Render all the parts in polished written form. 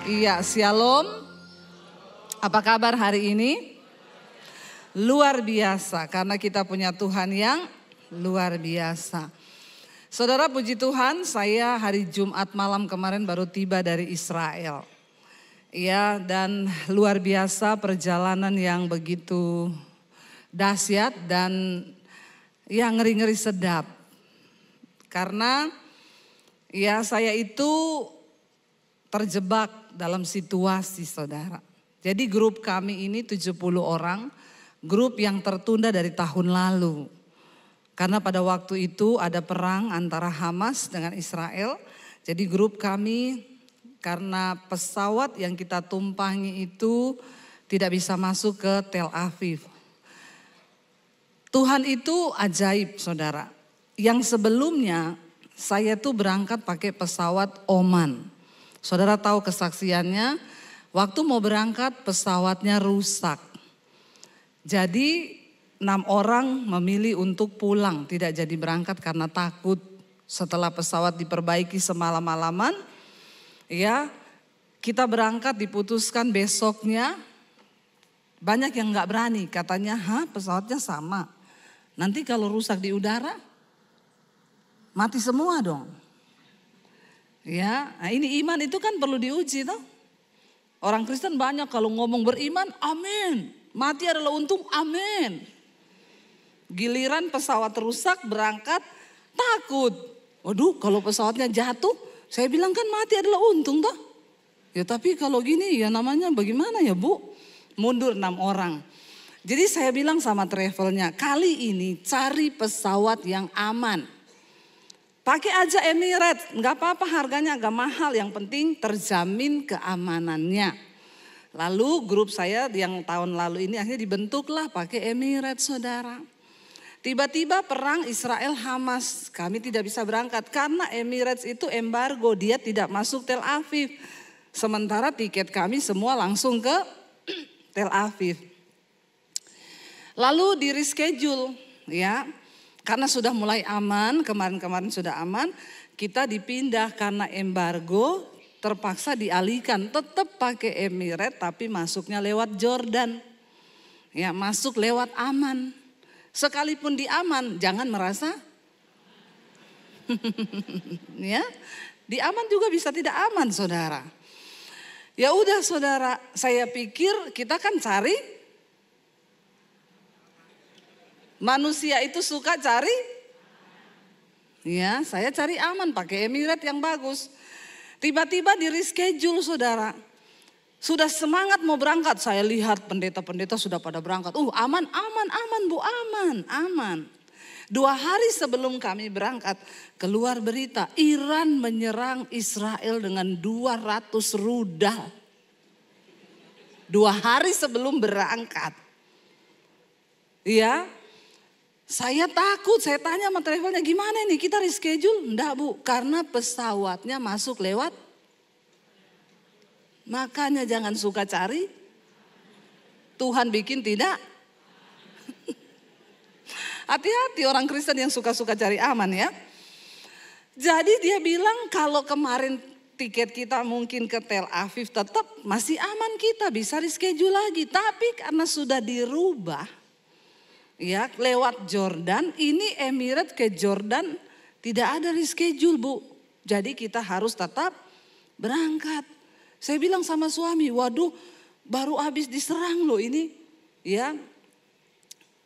Iya, shalom. Apa kabar hari ini? Luar biasa, karena kita punya Tuhan yang luar biasa. Saudara, puji Tuhan, saya hari Jumat malam kemarin baru tiba dari Israel. Ya, dan luar biasa perjalanan yang begitu dahsyat dan ya ngeri-ngeri sedap. Karena ya saya itu terjebak dalam situasi, saudara. Jadi grup kami ini 70 orang, grup yang tertunda dari tahun lalu. Karena pada waktu itu ada perang antara Hamas dengan Israel. Jadi grup kami karena pesawat yang kita tumpangi itu tidak bisa masuk ke Tel Aviv. Tuhan itu ajaib, saudara. Yang sebelumnya saya tuh berangkat pakai pesawat Oman. Saudara tahu kesaksiannya, waktu mau berangkat pesawatnya rusak. Jadi 6 orang memilih untuk pulang, tidak jadi berangkat karena takut. Setelah pesawat diperbaiki semalam-malaman, ya kita berangkat diputuskan besoknya. Banyak yang gak berani, katanya pesawatnya sama. Nanti kalau rusak di udara, mati semua dong. Ya, nah ini iman itu kan perlu diuji toh. Orang Kristen banyak kalau ngomong beriman, amin. Mati adalah untung, amin. Giliran pesawat rusak berangkat, takut. Waduh, kalau pesawatnya jatuh, saya bilang kan mati adalah untung toh. Ya tapi kalau gini ya namanya bagaimana ya Bu? Mundur 6 orang. Jadi saya bilang sama travelnya, kali ini cari pesawat yang aman. Pakai aja Emirates, nggak apa-apa harganya agak mahal, yang penting terjamin keamanannya. Lalu grup saya yang tahun lalu ini akhirnya dibentuklah pakai Emirates, saudara. Tiba-tiba perang Israel Hamas, kami tidak bisa berangkat karena Emirates itu embargo, dia tidak masuk Tel Aviv. Sementara tiket kami semua langsung ke Tel Aviv. Lalu di reschedule ya. Karena sudah mulai aman, kemarin-kemarin sudah aman, kita dipindah karena embargo, terpaksa dialihkan. Tetap pakai Emirates tapi masuknya lewat Jordan. Ya, masuk lewat aman. Sekalipun di aman, jangan merasa ya, di aman juga bisa tidak aman, saudara. Ya udah saudara, saya pikir kita kan cari, manusia itu suka cari, ya saya cari aman pakai Emirates yang bagus. Tiba-tiba di reschedule, saudara. Sudah semangat mau berangkat, saya lihat pendeta-pendeta sudah pada berangkat. Aman Bu, aman. 2 hari sebelum kami berangkat, keluar berita Iran menyerang Israel dengan 200 rudal. 2 hari sebelum berangkat. Ya. Saya takut, saya tanya sama travelnya, gimana ini kita reschedule? Enggak Bu, karena pesawatnya masuk lewat. Makanya jangan suka cari, Tuhan bikin tidak. Hati-hati orang Kristen yang suka-suka cari aman ya. Jadi dia bilang kalau kemarin tiket kita mungkin ke Tel Aviv tetap masih aman, kita bisa reschedule lagi. Tapi karena sudah dirubah, ya lewat Jordan, ini Emirates ke Jordan tidak ada reschedule Bu. Jadi kita harus tetap berangkat. Saya bilang sama suami, waduh baru habis diserang loh ini. Ya.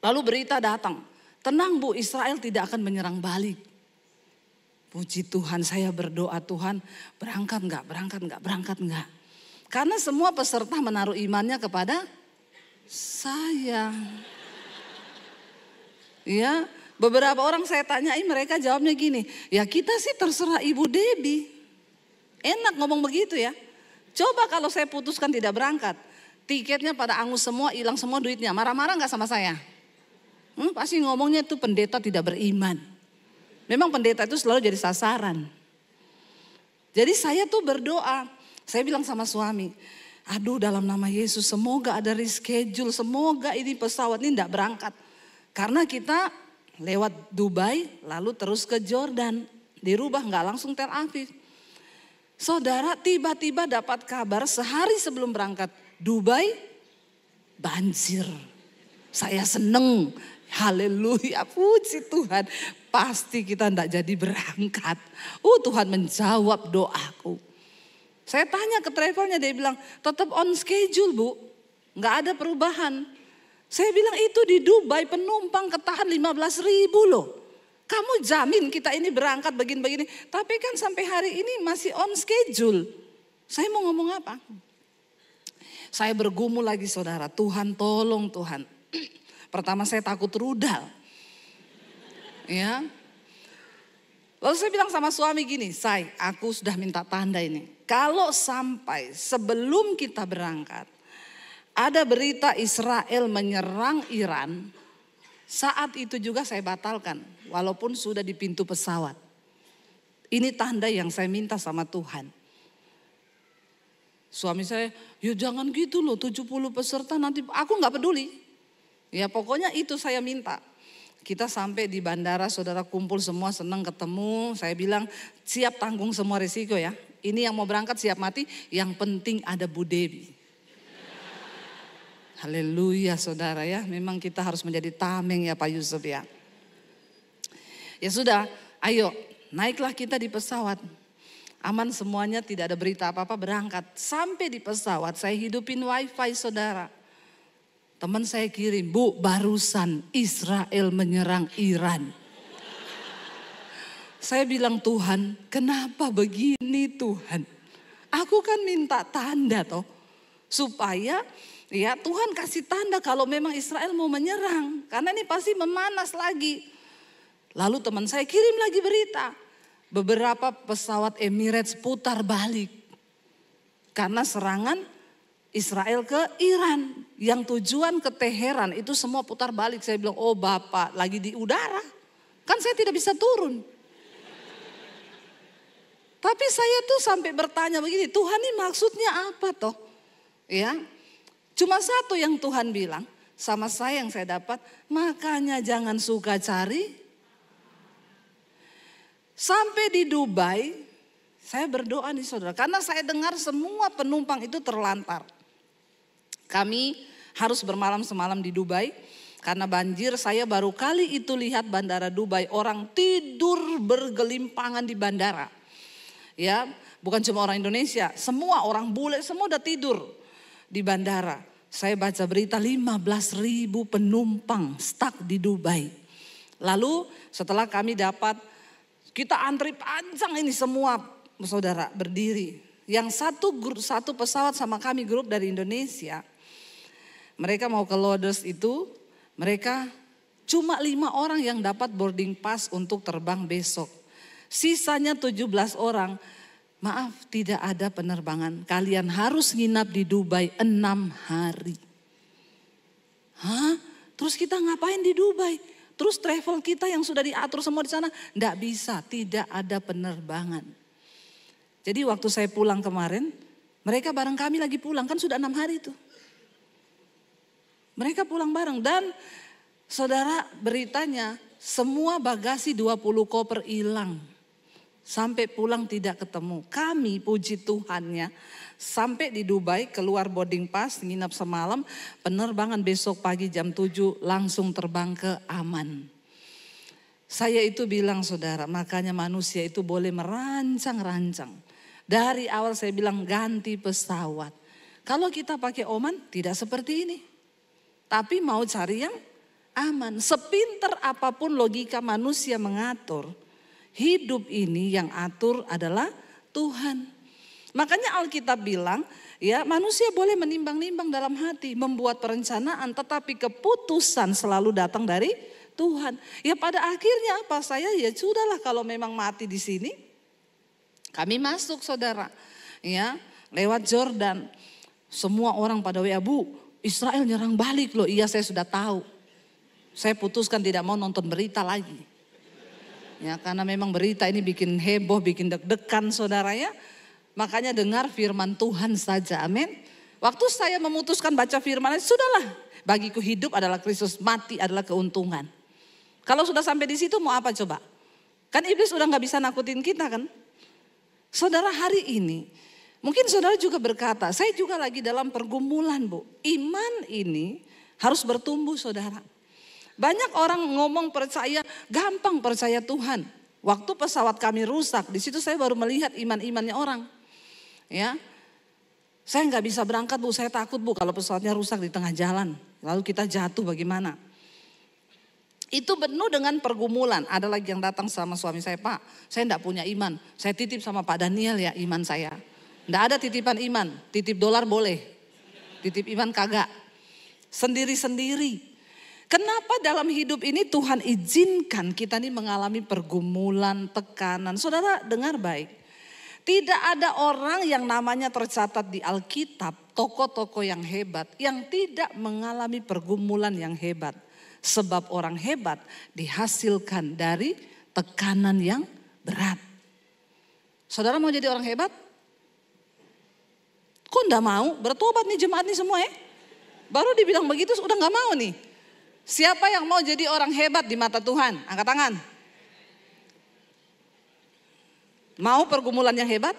Lalu berita datang, tenang Bu, Israel tidak akan menyerang balik. Puji Tuhan, saya berdoa, Tuhan berangkat enggak. Karena semua peserta menaruh imannya kepada saya. Ya, beberapa orang saya tanyain mereka jawabnya gini, ya kita sih terserah Ibu Debbie. Enak ngomong begitu ya. Coba kalau saya putuskan tidak berangkat, tiketnya pada angus semua, hilang semua duitnya. Marah-marah gak sama saya? Pasti ngomongnya itu pendeta tidak beriman. Memang pendeta itu selalu jadi sasaran. Jadi saya tuh berdoa, saya bilang sama suami, aduh dalam nama Yesus semoga ada reschedule, semoga ini pesawat ini tidak berangkat. Karena kita lewat Dubai lalu terus ke Jordan. Dirubah gak langsung Tel Aviv. Saudara, tiba-tiba dapat kabar sehari sebelum berangkat Dubai, banjir. Saya seneng, haleluya, puji Tuhan. Pasti kita tidak jadi berangkat. Tuhan menjawab doaku. Saya tanya ke travelnya, dia bilang tetap on schedule Bu, nggak ada perubahan. Saya bilang itu di Dubai penumpang ketahan 15.000 loh. Kamu jamin kita ini berangkat begini-begini. Tapi kan sampai hari ini masih on schedule. Saya mau ngomong apa? Saya bergumul lagi saudara. Tuhan tolong Tuhan. Pertama saya takut rudal. Ya. Lalu saya bilang sama suami gini. Say, aku sudah minta tanda ini. Kalau sampai sebelum kita berangkat. Ada berita Israel menyerang Iran. Saat itu juga saya batalkan. Walaupun sudah di pintu pesawat. Ini tanda yang saya minta sama Tuhan. Suami saya, ya jangan gitu loh 70 peserta nanti. Aku gak peduli. Ya pokoknya itu saya minta. Kita sampai di bandara, saudara kumpul semua senang ketemu. Saya bilang siap tanggung semua risiko ya. Ini yang mau berangkat siap mati. Yang penting ada Bu Dewi. Haleluya saudara ya. Memang kita harus menjadi tameng ya Pak Yusuf ya. Ya sudah, ayo naiklah kita di pesawat. Aman semuanya, tidak ada berita apa-apa, berangkat. Sampai di pesawat saya hidupin wifi saudara. Teman saya kirim, Bu barusan Israel menyerang Iran. Saya bilang Tuhan, kenapa begini Tuhan? Aku kan minta tanda toh. Supaya ya Tuhan kasih tanda kalau memang Israel mau menyerang. Karena ini pasti memanas lagi. Lalu teman saya kirim lagi berita. Beberapa pesawat Emirates putar balik. Karena serangan Israel ke Iran. Yang tujuan ke Teheran itu semua putar balik. Saya bilang, oh Bapak lagi di udara. Kan saya tidak bisa turun. Tapi saya tuh sampai bertanya begini, Tuhan ini maksudnya apa toh? Ya, cuma satu yang Tuhan bilang sama saya yang saya dapat. Makanya jangan suka cari. Sampai di Dubai, saya berdoa nih saudara. Karena saya dengar semua penumpang itu terlantar. Kami harus bermalam semalam di Dubai. Karena banjir, saya baru kali itu lihat bandara Dubai. Orang tidur bergelimpangan di bandara. Ya, bukan cuma orang Indonesia. Semua orang bule, semua udah tidur di bandara. Saya baca berita 15.000 penumpang stuck di Dubai. Lalu setelah kami dapat, kita antri panjang ini semua saudara berdiri. Yang satu pesawat sama kami grup dari Indonesia. Mereka mau ke Loders itu, mereka cuma 5 orang yang dapat boarding pass untuk terbang besok. Sisanya 17 orang, maaf tidak ada penerbangan. Kalian harus nginap di Dubai 6 hari. Hah? Terus kita ngapain di Dubai? Terus travel kita yang sudah diatur semua di sana, enggak bisa, tidak ada penerbangan. Jadi waktu saya pulang kemarin, mereka bareng kami lagi pulang, kan sudah 6 hari itu. Mereka pulang bareng dan saudara beritanya semua bagasi 20 koper hilang. Sampai pulang tidak ketemu. Kami puji Tuhannya sampai di Dubai keluar boarding pass, nginap semalam, penerbangan besok pagi jam 7 langsung terbang ke Aman. Saya itu bilang saudara, makanya manusia itu boleh merancang-rancang. Dari awal saya bilang ganti pesawat. Kalau kita pakai Oman tidak seperti ini. Tapi mau cari yang aman. Sepinter apapun logika manusia mengatur, hidup ini yang atur adalah Tuhan. Makanya Alkitab bilang, ya manusia boleh menimbang-nimbang dalam hati, membuat perencanaan, tetapi keputusan selalu datang dari Tuhan. Ya pada akhirnya apa saya ya sudahlah kalau memang mati di sini, kami masuk saudara, ya lewat Jordan. Semua orang pada WA, Bu, Israel nyerang balik loh. Iya saya sudah tahu. Saya putuskan tidak mau nonton berita lagi. Ya, karena memang berita ini bikin heboh, bikin deg-degan saudara ya. Makanya dengar firman Tuhan saja, amin. Waktu saya memutuskan baca firman, sudahlah. Bagiku hidup adalah Kristus, mati adalah keuntungan. Kalau sudah sampai di situ mau apa coba? Kan iblis udah gak bisa nakutin kita kan. Saudara, hari ini mungkin saudara juga berkata, saya juga lagi dalam pergumulan, Bu. Iman ini harus bertumbuh, saudara. Banyak orang ngomong percaya, gampang percaya Tuhan. Waktu pesawat kami rusak, di situ saya baru melihat iman-imannya orang. Ya, saya nggak bisa berangkat, Bu. Saya takut, Bu, kalau pesawatnya rusak di tengah jalan. Lalu kita jatuh bagaimana? Itu penuh dengan pergumulan. Ada lagi yang datang sama suami saya, Pak, saya enggak punya iman. Saya titip sama Pak Daniel ya iman saya. Enggak ada titipan iman, titip dolar boleh. Titip iman kagak. Sendiri-sendiri. Kenapa dalam hidup ini Tuhan izinkan kita ini mengalami pergumulan, tekanan. Saudara dengar baik. Tidak ada orang yang namanya tercatat di Alkitab, tokoh-tokoh yang hebat, yang tidak mengalami pergumulan yang hebat. Sebab orang hebat dihasilkan dari tekanan yang berat. Saudara mau jadi orang hebat? Kok enggak mau? Bertobat nih jemaat nih semua ya. Baru dibilang begitu udah enggak mau nih. Siapa yang mau jadi orang hebat di mata Tuhan? Angkat tangan. Mau pergumulan yang hebat?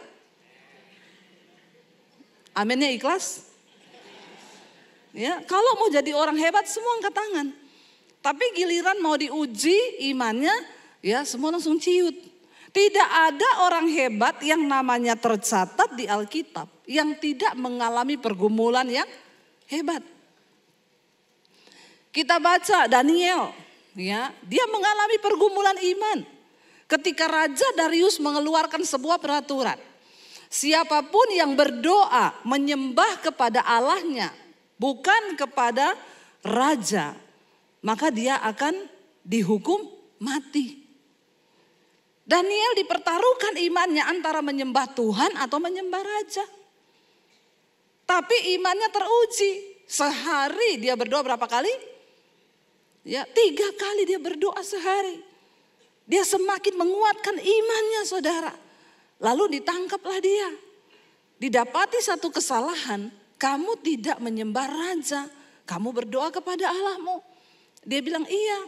Aminnya ikhlas? Ya, kalau mau jadi orang hebat semua angkat tangan. Tapi giliran mau diuji imannya, ya semua langsung ciut. Tidak ada orang hebat yang namanya tercatat di Alkitab yang tidak mengalami pergumulan yang hebat. Kita baca Daniel, ya, dia mengalami pergumulan iman. Ketika Raja Darius mengeluarkan sebuah peraturan, siapapun yang berdoa menyembah kepada Allahnya, bukan kepada raja, maka dia akan dihukum mati. Daniel dipertaruhkan imannya antara menyembah Tuhan atau menyembah raja. Tapi imannya teruji. Sehari dia berdoa berapa kali? Ya, 3 kali dia berdoa sehari. Dia semakin menguatkan imannya, saudara. Lalu ditangkaplah dia. Didapati satu kesalahan, kamu tidak menyembah raja, kamu berdoa kepada Allahmu. Dia bilang iya.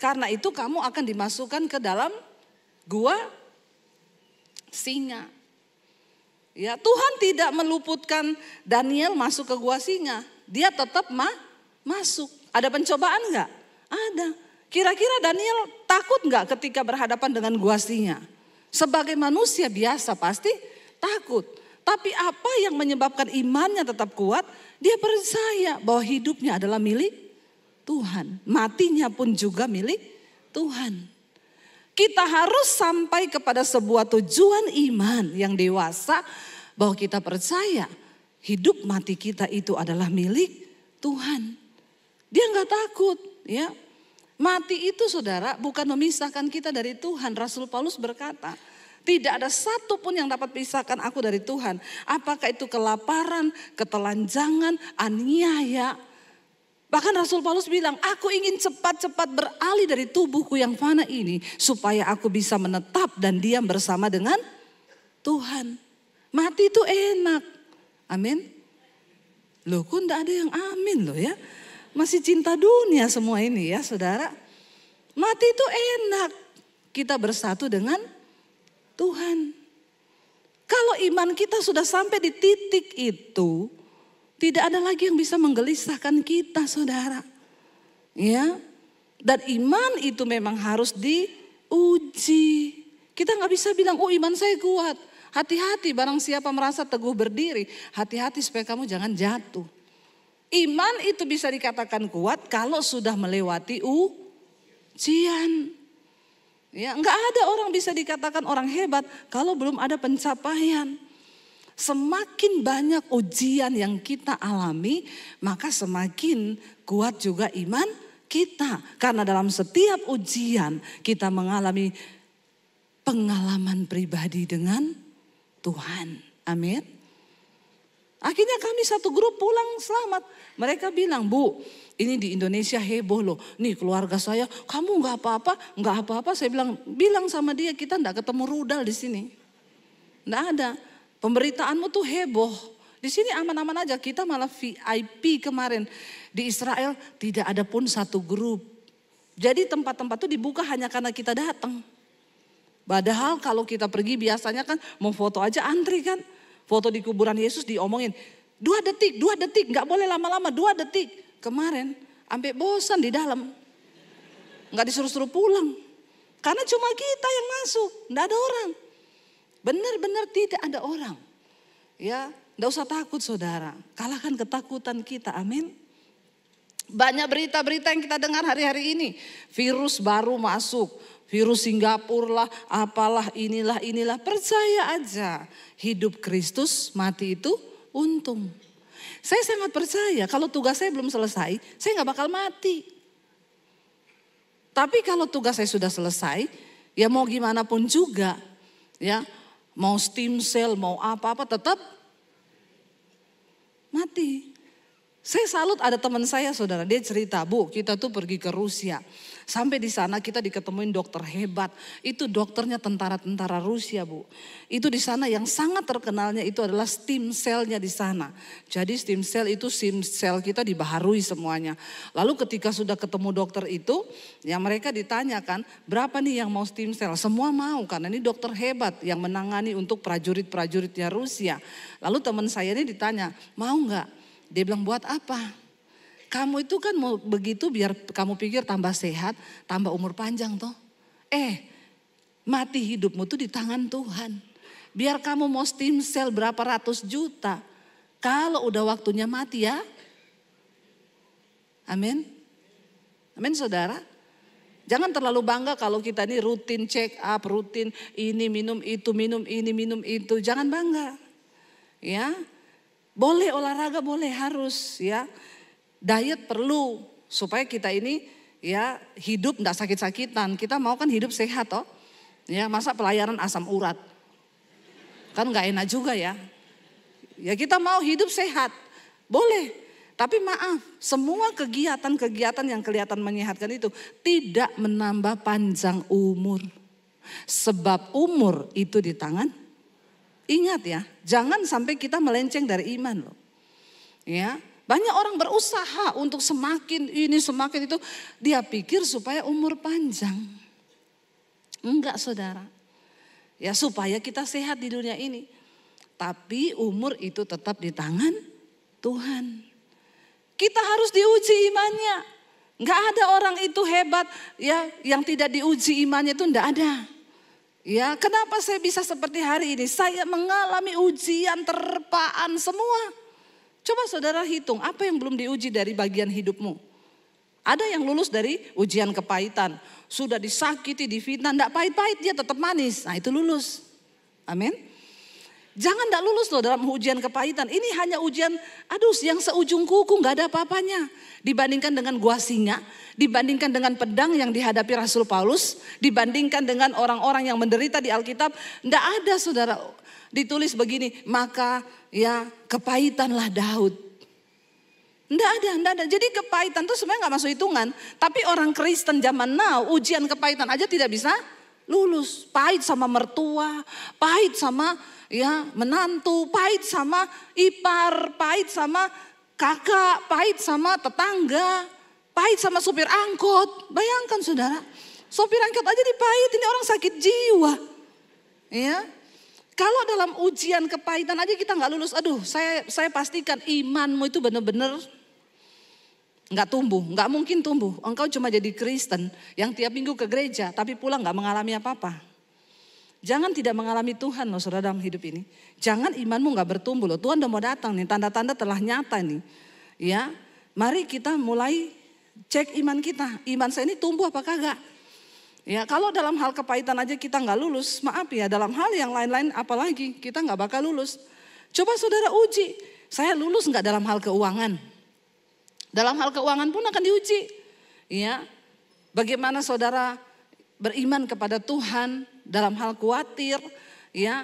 Karena itu kamu akan dimasukkan ke dalam gua singa. Ya, Tuhan tidak meluputkan Daniel masuk ke gua singa. Dia tetap masuk. Ada pencobaan enggak? Ada. Kira-kira Daniel takut enggak ketika berhadapan dengan gua singa? Sebagai manusia biasa pasti takut. Tapi apa yang menyebabkan imannya tetap kuat? Dia percaya bahwa hidupnya adalah milik Tuhan. Matinya pun juga milik Tuhan. Kita harus sampai kepada sebuah tujuan iman yang dewasa. Bahwa kita percaya hidup mati kita itu adalah milik Tuhan. Dia enggak takut, ya. Mati itu, saudara, bukan memisahkan kita dari Tuhan. Rasul Paulus berkata, tidak ada satu pun yang dapat pisahkan aku dari Tuhan. Apakah itu kelaparan, ketelanjangan, aniaya. Bahkan Rasul Paulus bilang, aku ingin cepat-cepat beralih dari tubuhku yang fana ini. Supaya aku bisa menetap dan diam bersama dengan Tuhan. Mati itu enak. Amin. Loh, kok enggak ada yang amin loh ya. Masih cinta dunia semua ini ya, saudara. Mati itu enak. Kita bersatu dengan Tuhan. Kalau iman kita sudah sampai di titik itu, tidak ada lagi yang bisa menggelisahkan kita, saudara. Ya. Dan iman itu memang harus diuji. Kita nggak bisa bilang, oh iman saya kuat. Hati-hati barang siapa merasa teguh berdiri. Hati-hati supaya kamu jangan jatuh. Iman itu bisa dikatakan kuat kalau sudah melewati ujian. Ya, enggak ada orang bisa dikatakan orang hebat kalau belum ada pencapaian. Semakin banyak ujian yang kita alami, maka semakin kuat juga iman kita. Karena dalam setiap ujian kita mengalami pengalaman pribadi dengan Tuhan. Amin. Akhirnya kami satu grup pulang selamat. Mereka bilang, Bu, ini di Indonesia heboh loh. Nih keluarga saya, kamu nggak apa-apa, nggak apa-apa. Saya bilang sama dia, kita nggak ketemu rudal di sini. Nggak ada. Pemberitaanmu tuh heboh. Di sini aman-aman aja. Kita malah VIP kemarin di Israel tidak ada pun satu grup. Jadi tempat-tempat itu dibuka hanya karena kita datang. Padahal kalau kita pergi biasanya kan mau foto aja antri kan. Foto di kuburan Yesus diomongin 2 detik, gak boleh lama-lama 2 detik. Kemarin sampai bosan di dalam. Gak disuruh-suruh pulang. Karena cuma kita yang masuk, gak ada orang. Benar-benar tidak ada orang. Ya, gak usah takut saudara. Kalahkan ketakutan kita, amin. Banyak berita-berita yang kita dengar hari-hari ini. Virus baru masuk. Virus Singapura lah, apalah inilah. Percaya aja. Hidup Kristus, mati itu untung. Saya sangat percaya kalau tugas saya belum selesai, saya gak bakal mati. Tapi kalau tugas saya sudah selesai, ya mau gimana pun juga. Ya, mau stem cell, mau apa-apa tetap mati. Saya salut ada teman saya saudara, dia cerita, Bu kita tuh pergi ke Rusia. Sampai di sana kita diketemuin dokter hebat. Itu dokternya tentara-tentara Rusia Bu. Itu di sana yang sangat terkenalnya itu adalah stem cell-nya di sana. Jadi stem cell itu stem cell kita dibaharui semuanya. Lalu ketika sudah ketemu dokter itu, ya mereka ditanyakan berapa nih yang mau stem cell. Semua mau karena ini dokter hebat yang menangani untuk prajurit-prajuritnya Rusia. Lalu teman saya ini ditanya, mau nggak? Dia bilang buat apa? Kamu itu kan mau begitu biar kamu pikir tambah sehat, tambah umur panjang toh. Mati hidupmu tuh di tangan Tuhan. Biar kamu mau stem cell berapa ratus juta. Kalau udah waktunya mati ya. Amin. Amin saudara. Jangan terlalu bangga kalau kita ini rutin check up, rutin ini minum itu, minum ini, minum itu. Jangan bangga. Ya. Boleh olahraga, boleh harus ya. Diet perlu supaya kita ini ya hidup enggak sakit-sakitan. Kita mau kan hidup sehat toh. Ya, masa pelayanan asam urat. Kan enggak enak juga ya. Ya kita mau hidup sehat. Boleh. Tapi maaf, semua kegiatan-kegiatan yang kelihatan menyehatkan itu tidak menambah panjang umur. Sebab umur itu di tangan. Ingat ya, jangan sampai kita melenceng dari iman loh. Ya, banyak orang berusaha untuk semakin ini semakin itu, dia pikir supaya umur panjang. Enggak saudara. Ya supaya kita sehat di dunia ini. Tapi umur itu tetap di tangan Tuhan. Kita harus diuji imannya. Enggak ada orang itu hebat ya yang tidak diuji imannya itu enggak ada. Ya, kenapa saya bisa seperti hari ini? Saya mengalami ujian, terpaan semua. Coba saudara hitung, apa yang belum diuji dari bagian hidupmu? Ada yang lulus dari ujian kepahitan. Sudah disakiti, difitnah, enggak pahit-pahit, dia tetap manis. Nah itu lulus. Amin. Jangan enggak lulus loh dalam ujian kepahitan. Ini hanya ujian, yang seujung kuku enggak ada apa-apanya. Dibandingkan dengan gua singa, dibandingkan dengan pedang yang dihadapi Rasul Paulus, dibandingkan dengan orang-orang yang menderita di Alkitab, enggak ada saudara. Ditulis begini, maka ya kepahitanlah Daud. Enggak ada. Jadi kepahitan itu sebenarnya enggak masuk hitungan. Tapi orang Kristen zaman now, ujian kepahitan aja tidak bisa lulus. Pahit sama mertua, pahit sama ya menantu, pahit sama ipar, pahit sama kakak, pahit sama tetangga, pahit sama supir angkot. Bayangkan saudara, sopir angkot aja dipahit, ini orang sakit jiwa. Ya, kalau dalam ujian kepahitan aja kita nggak lulus, saya pastikan imanmu itu benar-benar nggak tumbuh, nggak mungkin tumbuh. Engkau cuma jadi Kristen yang tiap minggu ke gereja, tapi pulang nggak mengalami apa-apa. Jangan tidak mengalami Tuhan loh saudara dalam hidup ini. Jangan imanmu gak bertumbuh loh. Tuhan udah mau datang nih, tanda-tanda telah nyata nih. Ya, mari kita mulai cek iman kita. Iman saya ini tumbuh apa kagak? Ya, kalau dalam hal kepahitan aja kita gak lulus, maaf ya, dalam hal yang lain-lain apalagi kita gak bakal lulus. Coba saudara uji, saya lulus gak dalam hal keuangan? Dalam hal keuangan pun akan diuji. Ya, bagaimana saudara beriman kepada Tuhan dalam hal khawatir, ya,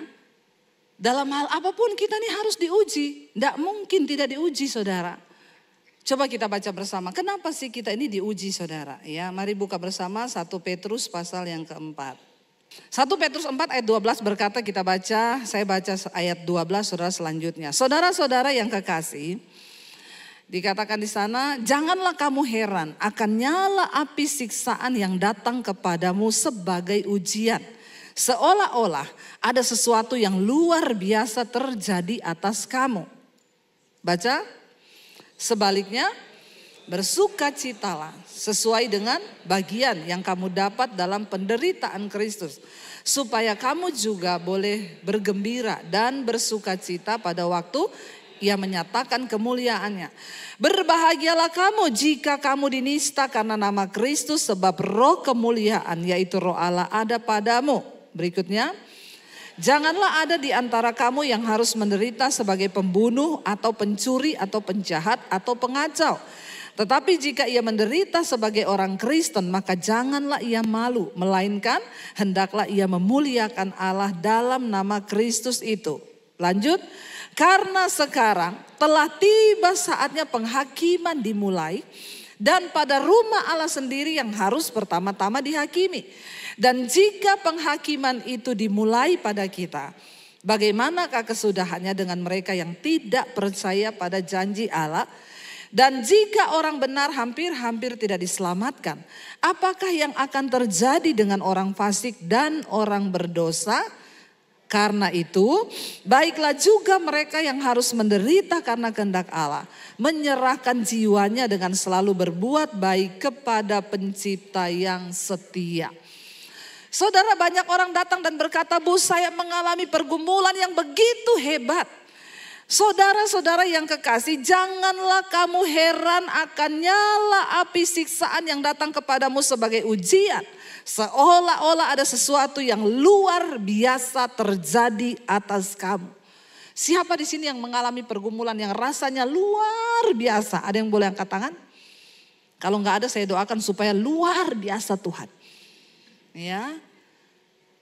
dalam hal apapun kita nih harus diuji. Tidak mungkin tidak diuji saudara. Coba kita baca bersama, kenapa sih kita ini diuji saudara? Ya, mari buka bersama 1 Petrus pasal yang keempat. 1 Petrus 4 ayat 12 berkata, kita baca, saya baca ayat 12 saudara selanjutnya. Saudara-saudara yang kekasih, dikatakan di sana, janganlah kamu heran akan nyala api siksaan yang datang kepadamu sebagai ujian. Seolah-olah ada sesuatu yang luar biasa terjadi atas kamu. Baca, sebaliknya bersukacitalah sesuai dengan bagian yang kamu dapat dalam penderitaan Kristus. Supaya kamu juga boleh bergembira dan bersukacita pada waktu Ia menyatakan kemuliaannya. Berbahagialah kamu jika kamu dinista karena nama Kristus, sebab roh kemuliaan yaitu roh Allah ada padamu. Berikutnya, janganlah ada di antara kamu yang harus menderita sebagai pembunuh atau pencuri atau penjahat atau pengacau. Tetapi jika ia menderita sebagai orang Kristen, maka janganlah ia malu, melainkan hendaklah ia memuliakan Allah dalam nama Kristus itu. Lanjut, karena sekarang telah tiba saatnya penghakiman dimulai, dan pada rumah Allah sendiri yang harus pertama-tama dihakimi. Dan jika penghakiman itu dimulai pada kita, bagaimanakah kesudahannya dengan mereka yang tidak percaya pada janji Allah? Dan jika orang benar hampir-hampir tidak diselamatkan, apakah yang akan terjadi dengan orang fasik dan orang berdosa? Karena itu, baiklah juga mereka yang harus menderita karena kehendak Allah, menyerahkan jiwanya dengan selalu berbuat baik kepada Pencipta yang setia. Saudara, banyak orang datang dan berkata, Bu, saya mengalami pergumulan yang begitu hebat. Saudara-saudara yang kekasih, janganlah kamu heran akan nyala api siksaan yang datang kepadamu sebagai ujian. Seolah-olah ada sesuatu yang luar biasa terjadi atas kamu. Siapa di sini yang mengalami pergumulan yang rasanya luar biasa? Ada yang boleh angkat tangan? Kalau enggak ada, saya doakan supaya luar biasa Tuhan. Ya,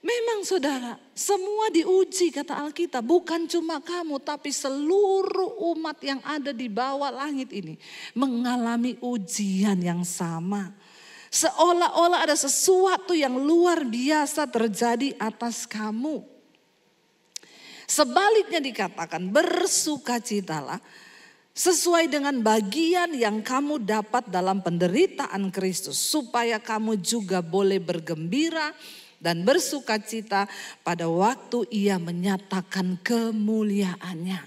memang saudara, semua diuji kata Alkitab. Bukan cuma kamu, tapi seluruh umat yang ada di bawah langit ini mengalami ujian yang sama. Seolah-olah ada sesuatu yang luar biasa terjadi atas kamu. Sebaliknya dikatakan, bersukacitalah sesuai dengan bagian yang kamu dapat dalam penderitaan Kristus, supaya kamu juga boleh bergembira dan bersukacita pada waktu Ia menyatakan kemuliaannya.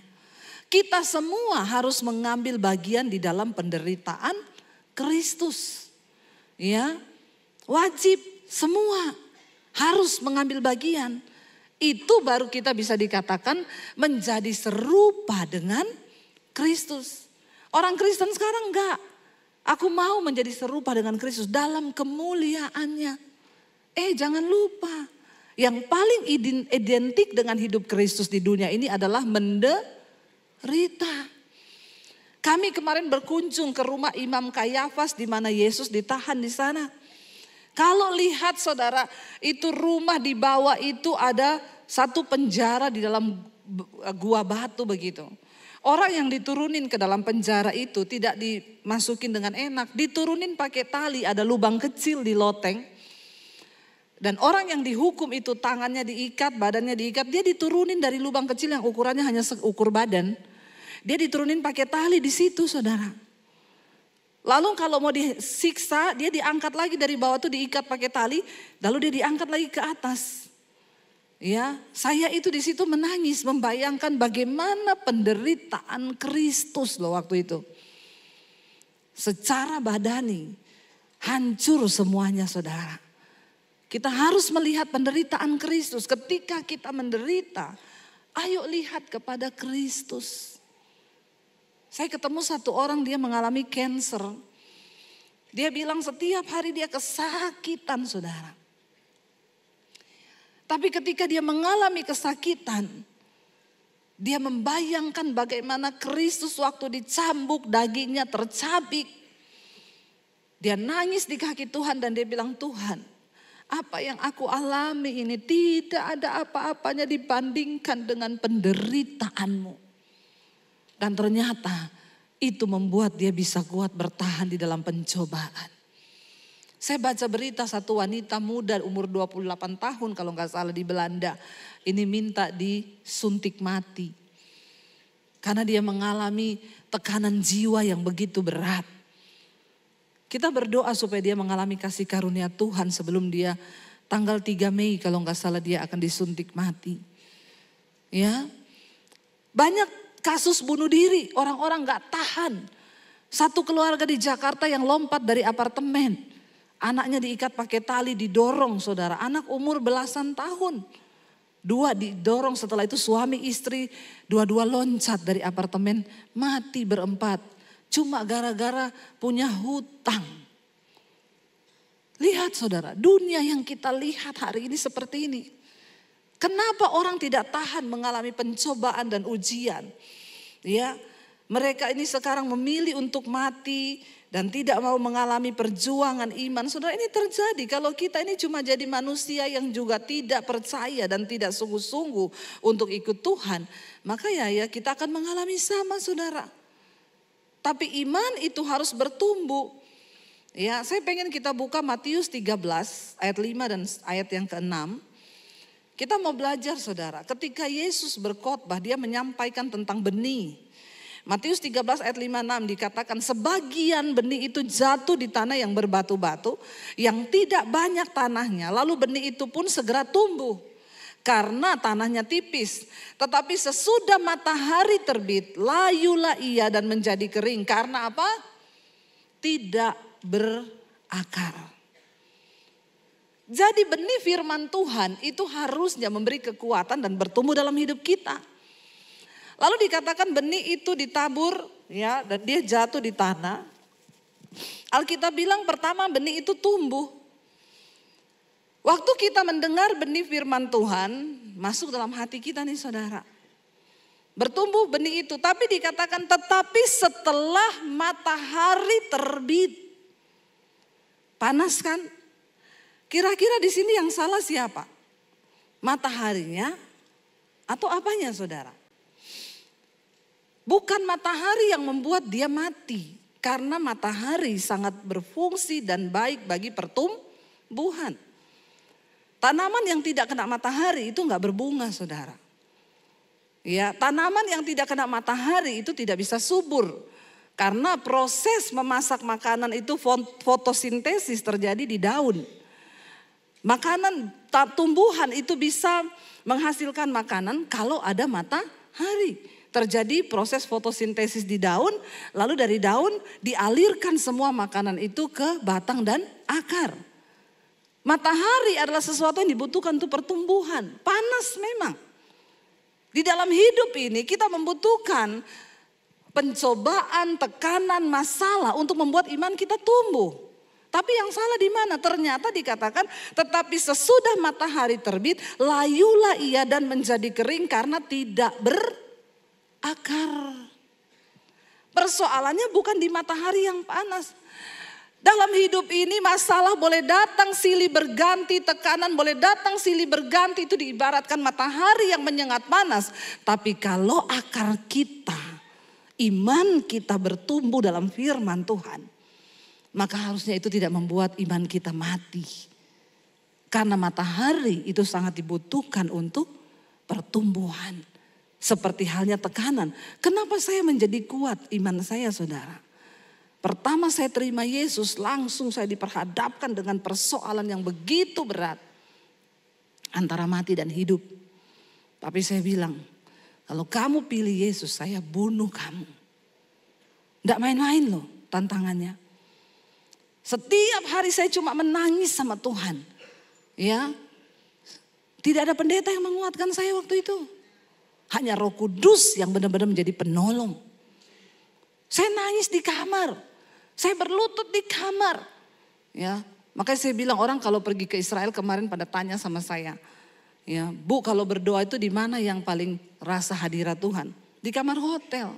Kita semua harus mengambil bagian di dalam penderitaan Kristus. Ya, wajib semua harus mengambil bagian. Itu baru kita bisa dikatakan menjadi serupa dengan Kristus. Orang Kristen sekarang enggak. Aku mau menjadi serupa dengan Kristus dalam kemuliaannya. Jangan lupa, yang paling identik dengan hidup Kristus di dunia ini adalah menderita. Kami kemarin berkunjung ke rumah Imam Kayafas di mana Yesus ditahan di sana. Kalau lihat saudara, itu rumah di bawah itu ada satu penjara di dalam gua batu begitu. Orang yang diturunin ke dalam penjara itu tidak dimasukin dengan enak, diturunin pakai tali, ada lubang kecil di loteng. Dan orang yang dihukum itu tangannya diikat, badannya diikat, dia diturunin dari lubang kecil yang ukurannya hanya seukur badan. Dia diturunin pakai tali di situ, saudara. Lalu kalau mau disiksa, dia diangkat lagi dari bawah tuh diikat pakai tali, lalu dia diangkat lagi ke atas. Ya, saya itu di situ menangis, membayangkan bagaimana penderitaan Kristus loh waktu itu. Secara badani, hancur semuanya, saudara. Kita harus melihat penderitaan Kristus. Ketika kita menderita, ayo lihat kepada Kristus. Saya ketemu satu orang, dia mengalami cancer. Dia bilang setiap hari dia kesakitan, saudara. Tapi ketika dia mengalami kesakitan, dia membayangkan bagaimana Kristus waktu dicambuk, dagingnya tercabik. Dia nangis di kaki Tuhan dan dia bilang, Tuhan, apa yang aku alami ini tidak ada apa-apanya dibandingkan dengan penderitaanmu. Dan ternyata itu membuat dia bisa kuat bertahan di dalam pencobaan. Saya baca berita satu wanita muda umur 28 tahun kalau nggak salah di Belanda. Ini minta disuntik mati. Karena dia mengalami tekanan jiwa yang begitu berat. Kita berdoa supaya dia mengalami kasih karunia Tuhan sebelum dia Tanggal 3 Mei kalau nggak salah dia akan disuntik mati. Ya, banyak kasus bunuh diri, orang-orang nggak tahan. Satu keluarga di Jakarta yang lompat dari apartemen, anaknya diikat pakai tali, didorong saudara, anak umur belasan tahun. 2 didorong, setelah itu suami istri, dua-dua loncat dari apartemen, mati berempat. Cuma gara-gara punya hutang. Lihat saudara, dunia yang kita lihat hari ini seperti ini. Kenapa orang tidak tahan mengalami pencobaan dan ujian? Ya, mereka ini sekarang memilih untuk mati dan tidak mau mengalami perjuangan iman. Saudara, ini terjadi kalau kita ini cuma jadi manusia yang juga tidak percaya dan tidak sungguh-sungguh untuk ikut Tuhan. Maka ya kita akan mengalami sama saudara. Tapi iman itu harus bertumbuh. Ya, saya pengen kita buka Matius 13 ayat 5 dan ayat yang ke-6. Kita mau belajar saudara, ketika Yesus berkhotbah dia menyampaikan tentang benih. Matius 13 ayat 5-6 dikatakan sebagian benih itu jatuh di tanah yang berbatu-batu, yang tidak banyak tanahnya, lalu benih itu pun segera tumbuh. Karena tanahnya tipis, tetapi sesudah matahari terbit, layulah ia dan menjadi kering. Karena apa? Tidak berakar. Jadi benih firman Tuhan itu harusnya memberi kekuatan dan bertumbuh dalam hidup kita. Lalu dikatakan benih itu ditabur ya dan dia jatuh di tanah. Alkitab bilang pertama benih itu tumbuh. Waktu kita mendengar benih firman Tuhan masuk dalam hati kita nih saudara. Bertumbuh benih itu, tapi dikatakan tetapi setelah matahari terbit. Panas kan? Kira-kira di sini yang salah siapa? Mataharinya atau apanya saudara? Bukan matahari yang membuat dia mati. Karena matahari sangat berfungsi dan baik bagi pertumbuhan. Tanaman yang tidak kena matahari itu enggak berbunga saudara. Ya, tanaman yang tidak kena matahari itu tidak bisa subur. Karena proses memasak makanan itu fotosintesis terjadi di daun. Makanan tumbuhan itu bisa menghasilkan makanan kalau ada matahari. Terjadi proses fotosintesis di daun, lalu dari daun dialirkan semua makanan itu ke batang dan akar. Matahari adalah sesuatu yang dibutuhkan untuk pertumbuhan. Panas memang. Di dalam hidup ini kita membutuhkan pencobaan, tekanan, masalah untuk membuat iman kita tumbuh. Tapi yang salah di mana? Ternyata dikatakan tetapi sesudah matahari terbit layulah ia dan menjadi kering karena tidak berakar. Persoalannya bukan di matahari yang panas. Dalam hidup ini masalah boleh datang silih berganti, tekanan boleh datang silih berganti, itu diibaratkan matahari yang menyengat panas. Tapi kalau akar kita, iman kita bertumbuh dalam firman Tuhan, maka harusnya itu tidak membuat iman kita mati. Karena matahari itu sangat dibutuhkan untuk pertumbuhan. Seperti halnya tekanan. Kenapa saya menjadi kuat iman saya saudara? Pertama saya terima Yesus, langsung saya diperhadapkan dengan persoalan yang begitu berat. Antara mati dan hidup. Tapi saya bilang, kalau kamu pilih Yesus, saya bunuh kamu. Tidak main-main loh tantangannya. Setiap hari saya cuma menangis sama Tuhan. Ya, tidak ada pendeta yang menguatkan saya waktu itu. Hanya Roh Kudus yang benar-benar menjadi penolong. Saya nangis di kamar. Saya berlutut di kamar. Ya, makanya saya bilang orang kalau pergi ke Israel kemarin pada tanya sama saya. Ya, Bu, kalau berdoa itu di mana yang paling rasa hadirat Tuhan? Di kamar hotel.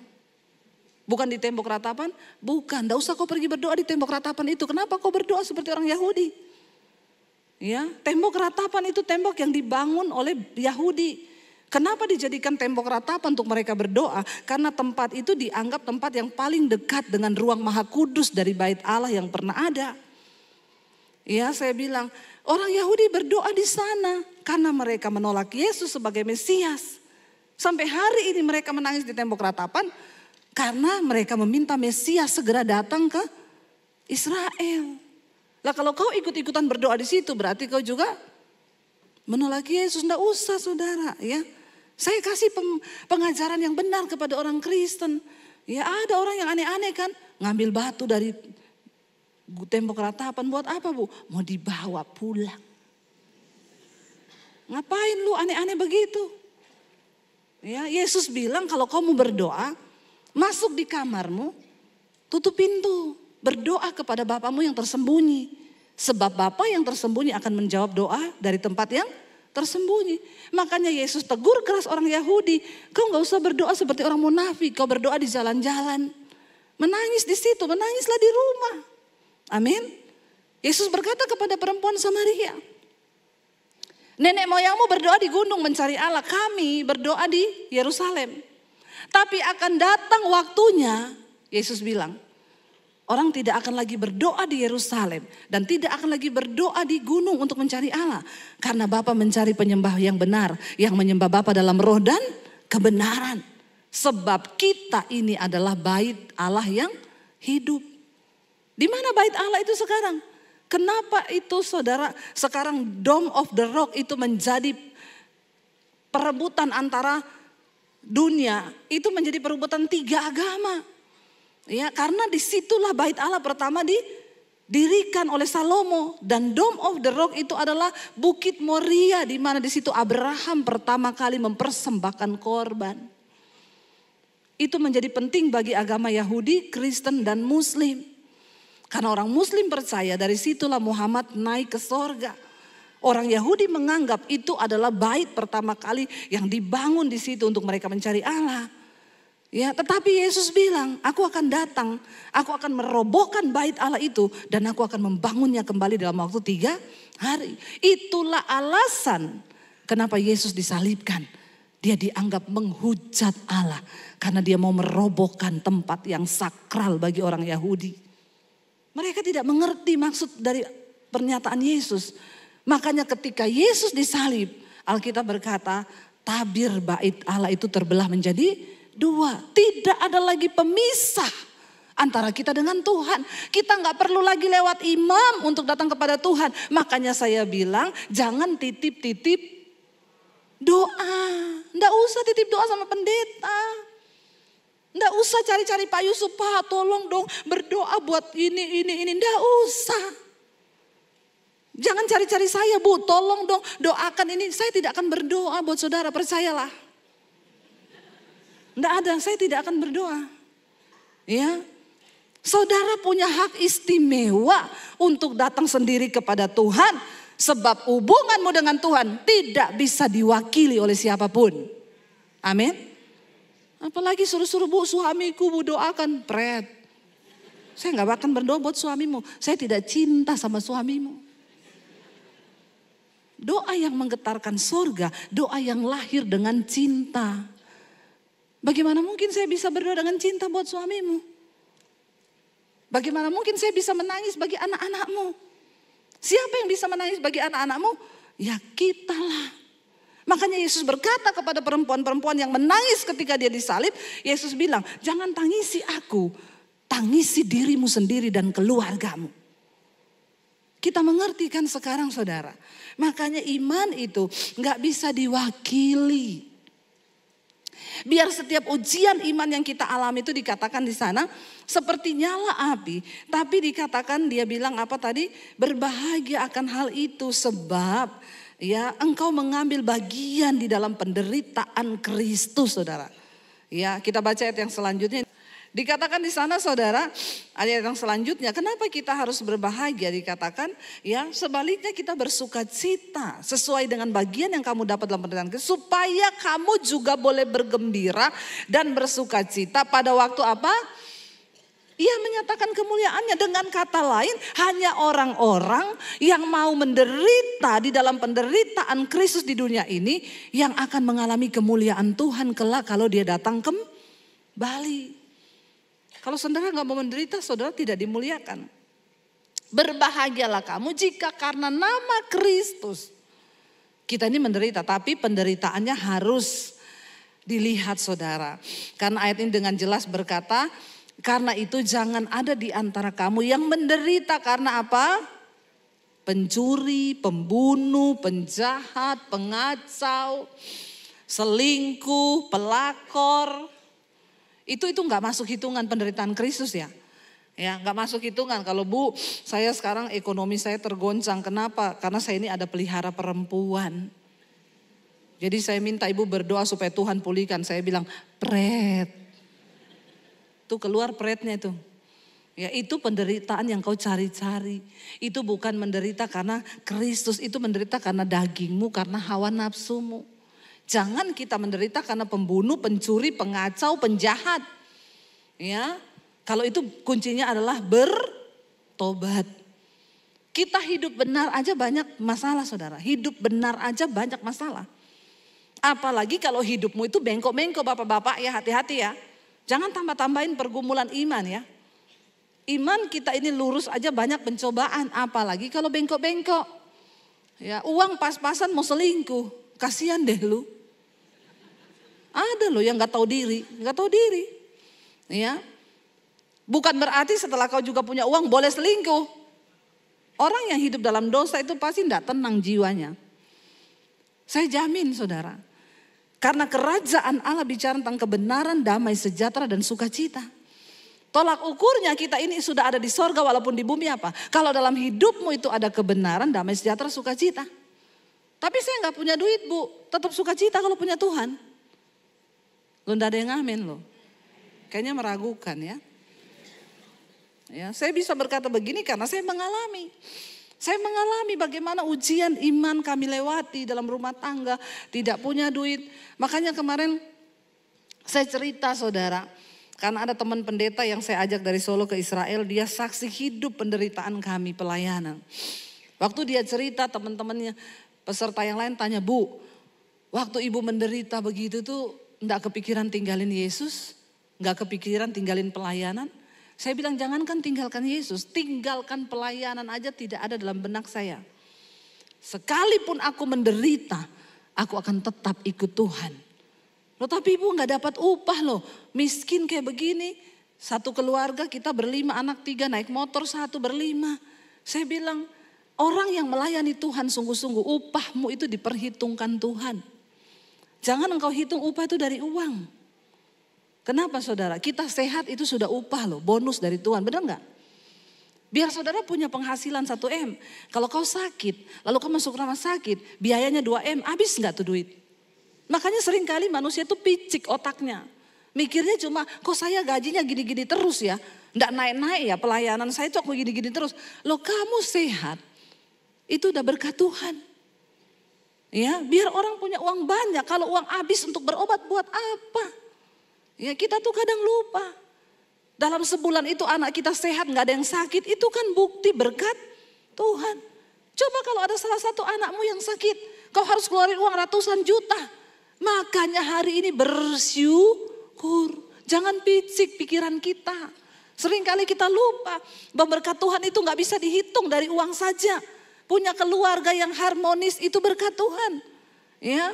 Bukan di tembok ratapan? Bukan. Tidak usah kau pergi berdoa di tembok ratapan itu. Kenapa kau berdoa seperti orang Yahudi? Ya, tembok ratapan itu tembok yang dibangun oleh Yahudi. Kenapa dijadikan tembok ratapan untuk mereka berdoa? Karena tempat itu dianggap tempat yang paling dekat dengan ruang maha kudus dari bait Allah yang pernah ada. Ya, saya bilang orang Yahudi berdoa di sana karena mereka menolak Yesus sebagai Mesias. Sampai hari ini mereka menangis di tembok ratapan karena mereka meminta Mesias segera datang ke Israel. Lah kalau kau ikut-ikutan berdoa di situ berarti kau juga menolak Yesus. Enggak usah saudara ya. Saya kasih pengajaran yang benar kepada orang Kristen. Ya ada orang yang aneh-aneh kan. Ngambil batu dari tembok ratapan buat apa Bu? Mau dibawa pulang. Ngapain lu aneh-aneh begitu? Ya, Yesus bilang kalau kamu berdoa, masuk di kamarmu, tutup pintu. Berdoa kepada Bapamu yang tersembunyi. Sebab Bapa yang tersembunyi akan menjawab doa dari tempat yang tersembunyi. Makanya Yesus tegur keras orang Yahudi. Kau gak usah berdoa seperti orang munafik. Kau berdoa di jalan-jalan. Menangis di situ, menangislah di rumah. Amin. Yesus berkata kepada perempuan Samaria. Nenek moyangmu berdoa di gunung mencari Allah. Kami berdoa di Yerusalem. Tapi akan datang waktunya, Yesus bilang. Orang tidak akan lagi berdoa di Yerusalem. Dan tidak akan lagi berdoa di gunung untuk mencari Allah. Karena Bapa mencari penyembah yang benar. Yang menyembah Bapa dalam roh dan kebenaran. Sebab kita ini adalah bait Allah yang hidup. Di mana bait Allah itu sekarang? Kenapa itu saudara sekarang Dome of the Rock itu menjadi perebutan antara dunia. Itu menjadi perebutan 3 agama. Ya, karena disitulah bait Allah pertama didirikan oleh Salomo. Dan Dome of the Rock itu adalah Bukit Moria. Di mana di situ Abraham pertama kali mempersembahkan korban. Itu menjadi penting bagi agama Yahudi, Kristen dan Muslim. Karena orang Muslim percaya dari situlah Muhammad naik ke sorga. Orang Yahudi menganggap itu adalah bait pertama kali yang dibangun di situ untuk mereka mencari Allah. Ya, tetapi Yesus bilang, aku akan datang, aku akan merobohkan bait Allah itu dan aku akan membangunnya kembali dalam waktu 3 hari. Itulah alasan kenapa Yesus disalibkan. Dia dianggap menghujat Allah karena dia mau merobohkan tempat yang sakral bagi orang Yahudi. Mereka tidak mengerti maksud dari pernyataan Yesus. Makanya ketika Yesus disalib, Alkitab berkata, tabir bait Allah itu terbelah menjadi 2. Tidak ada lagi pemisah antara kita dengan Tuhan. Kita nggak perlu lagi lewat imam untuk datang kepada Tuhan. Makanya saya bilang jangan titip-titip doa. Nggak usah titip doa sama pendeta. Nggak usah cari-cari Pak Yusuf, Pak tolong dong berdoa buat ini. Nggak usah. Jangan cari-cari saya Bu, tolong dong doakan ini. Saya tidak akan berdoa buat saudara, percayalah. Nggak ada, saya tidak akan berdoa. Ya, saudara punya hak istimewa untuk datang sendiri kepada Tuhan. Sebab hubunganmu dengan Tuhan tidak bisa diwakili oleh siapapun. Amin. Apalagi suruh-suruh Bu, suamiku Bu doakan. Pret. Saya nggak akan berdoa buat suamimu. Saya tidak cinta sama suamimu. Doa yang menggetarkan sorga, doa yang lahir dengan cinta. Bagaimana mungkin saya bisa berdoa dengan cinta buat suamimu? Bagaimana mungkin saya bisa menangis bagi anak-anakmu? Siapa yang bisa menangis bagi anak-anakmu? Ya kitalah. Makanya Yesus berkata kepada perempuan-perempuan yang menangis ketika dia disalib. Yesus bilang, jangan tangisi aku. Tangisi dirimu sendiri dan keluargamu. Kita mengerti kan sekarang saudara. Makanya iman itu gak bisa diwakili. Biar setiap ujian iman yang kita alami itu dikatakan di sana seperti nyala api. Tapi dikatakan dia bilang apa tadi? Berbahagia akan hal itu sebab ya engkau mengambil bagian di dalam penderitaan Kristus saudara. Ya kita baca ayat yang selanjutnya. Dikatakan di sana saudara, ayat yang selanjutnya, kenapa kita harus berbahagia? Dikatakan ya sebaliknya kita bersuka cita sesuai dengan bagian yang kamu dapat dalam penderitaan Kristus, supaya kamu juga boleh bergembira dan bersuka cita pada waktu apa? Ia menyatakan kemuliaannya. Dengan kata lain, hanya orang-orang yang mau menderita di dalam penderitaan Kristus di dunia ini yang akan mengalami kemuliaan Tuhan kelak kalau dia datang kembali. Kalau saudara gak mau menderita, saudara tidak dimuliakan. Berbahagialah kamu jika karena nama Kristus. Kita ini menderita, tapi penderitaannya harus dilihat saudara. Karena ayat ini dengan jelas berkata, karena itu jangan ada di antara kamu yang menderita karena apa? pencuri, pembunuh, penjahat, pengacau, selingkuh, pelakor. Itu nggak masuk hitungan penderitaan Kristus ya. Ya, nggak masuk hitungan. Kalau Bu, saya sekarang ekonomi saya tergoncang. Kenapa? Karena saya ini ada pelihara perempuan. Jadi saya minta Ibu berdoa supaya Tuhan pulihkan. Saya bilang, pret. Tuh keluar pretnya itu. Ya, itu penderitaan yang kau cari-cari. Itu bukan menderita karena Kristus, itu menderita karena dagingmu, karena hawa nafsumu. Jangan kita menderita karena pembunuh, pencuri, pengacau, penjahat. Ya. Kalau itu kuncinya adalah bertobat. Kita hidup benar aja banyak masalah saudara. Hidup benar aja banyak masalah. Apalagi kalau hidupmu itu bengkok-bengkok bapak-bapak ya, hati-hati ya. Jangan tambah-tambahin pergumulan iman ya. Iman kita ini lurus aja banyak pencobaan. Apalagi kalau bengkok-bengkok. Ya, uang pas-pasan mau selingkuh. Kasihan deh lu. Ada loh yang gak tahu diri. Gak tahu diri. Ya. Bukan berarti setelah kau juga punya uang boleh selingkuh. Orang yang hidup dalam dosa itu pasti tidak tenang jiwanya. Saya jamin saudara. Karena kerajaan Allah bicara tentang kebenaran, damai sejahtera dan sukacita. Tolak ukurnya kita ini sudah ada di sorga walaupun di bumi apa. Kalau dalam hidupmu itu ada kebenaran, damai sejahtera, sukacita. Tapi saya gak punya duit Bu. Tetap sukacita kalau punya Tuhan. Lu gak ada yang ngamen loh. Kayaknya meragukan ya. Ya, saya bisa berkata begini karena saya mengalami. Saya mengalami bagaimana ujian iman kami lewati dalam rumah tangga. Tidak punya duit. Makanya kemarin saya cerita saudara. Karena ada teman pendeta yang saya ajak dari Solo ke Israel. Dia saksi hidup penderitaan kami pelayanan. Waktu dia cerita teman-temannya peserta yang lain tanya, Bu, waktu ibu menderita begitu tuh enggak kepikiran tinggalin Yesus? Enggak kepikiran tinggalin pelayanan? Saya bilang jangankan tinggalkan Yesus, tinggalkan pelayanan aja tidak ada dalam benak saya. Sekalipun aku menderita, aku akan tetap ikut Tuhan. Loh tapi ibu gak dapat upah loh, miskin kayak begini. Satu keluarga kita berlima, anak 3 naik motor 1 berlima. Saya bilang orang yang melayani Tuhan sungguh-sungguh upahmu itu diperhitungkan Tuhan. Jangan engkau hitung upah itu dari uang. Kenapa saudara? Kita sehat itu sudah upah loh, bonus dari Tuhan, benar gak? Biar saudara punya penghasilan 1M. Kalau kau sakit, lalu kau masuk rumah sakit, biayanya 2M, habis gak tuh duit? Makanya seringkali manusia itu picik otaknya. Mikirnya cuma, kok saya gajinya gini-gini terus ya? Nggak naik-naik ya pelayanan saya cok gini-gini terus. Loh kamu sehat, itu udah berkat Tuhan. Ya, biar orang punya uang banyak, kalau uang habis untuk berobat buat apa? Ya kita tuh kadang lupa. Dalam sebulan itu anak kita sehat gak ada yang sakit. Itu kan bukti berkat Tuhan. Coba kalau ada salah satu anakmu yang sakit. Kau harus keluarin uang ratusan juta. Makanya hari ini bersyukur. Jangan picik pikiran kita. Seringkali kita lupa bahwa berkat Tuhan itu gak bisa dihitung dari uang saja. Punya keluarga yang harmonis itu berkat Tuhan. Ya.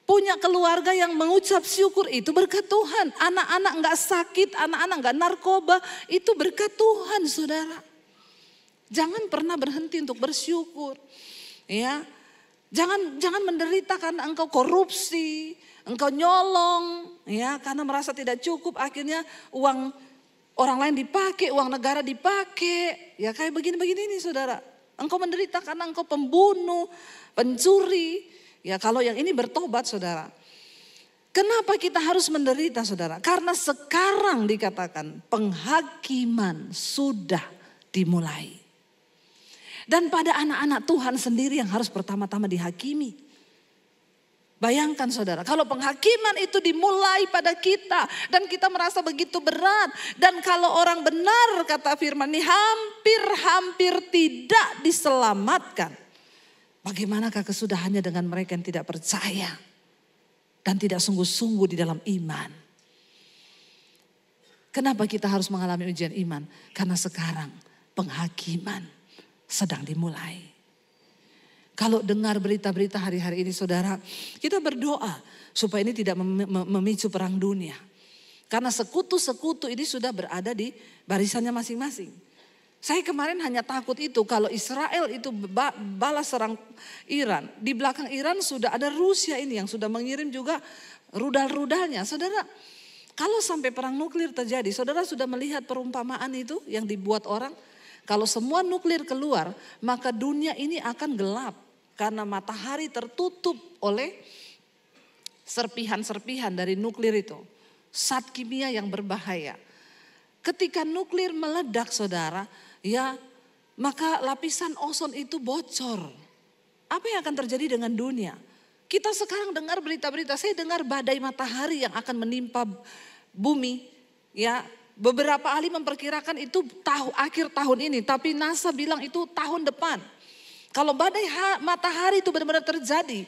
Punya keluarga yang mengucap syukur itu berkat Tuhan. Anak-anak gak sakit, anak-anak gak narkoba, itu berkat Tuhan saudara. Jangan pernah berhenti untuk bersyukur. Ya, jangan menderita karena engkau korupsi, engkau nyolong, ya karena merasa tidak cukup akhirnya uang orang lain dipakai, uang negara dipakai. Ya kayak begini-begini nih saudara. Engkau menderita karena engkau pembunuh, pencuri. Ya kalau yang ini bertobat saudara. Kenapa kita harus menderita saudara? Karena sekarang dikatakan penghakiman sudah dimulai. Dan pada anak-anak Tuhan sendiri yang harus pertama-tama dihakimi. Bayangkan saudara, kalau penghakiman itu dimulai pada kita dan kita merasa begitu berat. Dan kalau orang benar kata firman ini hampir-hampir tidak diselamatkan. Bagaimanakah kesudahannya dengan mereka yang tidak percaya dan tidak sungguh-sungguh di dalam iman? Kenapa kita harus mengalami ujian iman? Karena sekarang penghakiman sedang dimulai. Kalau dengar berita-berita hari-hari ini saudara, kita berdoa supaya ini tidak memicu perang dunia. Karena sekutu-sekutu ini sudah berada di barisannya masing-masing. Saya kemarin hanya takut itu kalau Israel itu balas serang Iran. Di belakang Iran sudah ada Rusia ini yang sudah mengirim juga rudal-rudalnya. Saudara, kalau sampai perang nuklir terjadi, saudara sudah melihat perumpamaan itu yang dibuat orang. Kalau semua nuklir keluar, maka dunia ini akan gelap. Karena matahari tertutup oleh serpihan-serpihan dari nuklir itu. Zat kimia yang berbahaya. Ketika nuklir meledak saudara, ya maka lapisan ozon itu bocor. Apa yang akan terjadi dengan dunia? Kita sekarang dengar berita-berita, saya dengar badai matahari yang akan menimpa bumi. Ya, beberapa ahli memperkirakan itu akhir tahun ini, tapi NASA bilang itu tahun depan. Kalau badai matahari itu benar-benar terjadi,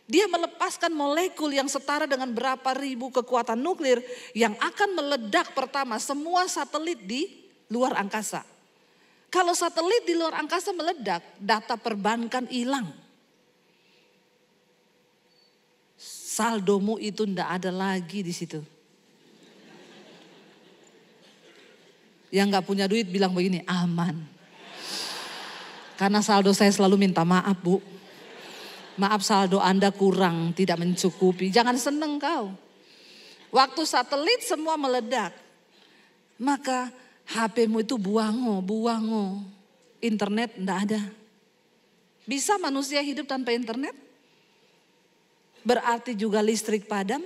dia melepaskan molekul yang setara dengan berapa ribu kekuatan nuklir yang akan meledak pertama semua satelit di luar angkasa. Kalau satelit di luar angkasa meledak, data perbankan hilang. Saldomu itu ndak ada lagi di situ. Yang nggak punya duit bilang begini, aman. Karena saldo saya selalu minta maaf, Bu. Maaf, saldo Anda kurang, tidak mencukupi. Jangan seneng kau. Waktu satelit semua meledak, maka HP-mu itu buango. Internet enggak ada. Bisa manusia hidup tanpa internet? Berarti juga listrik padam.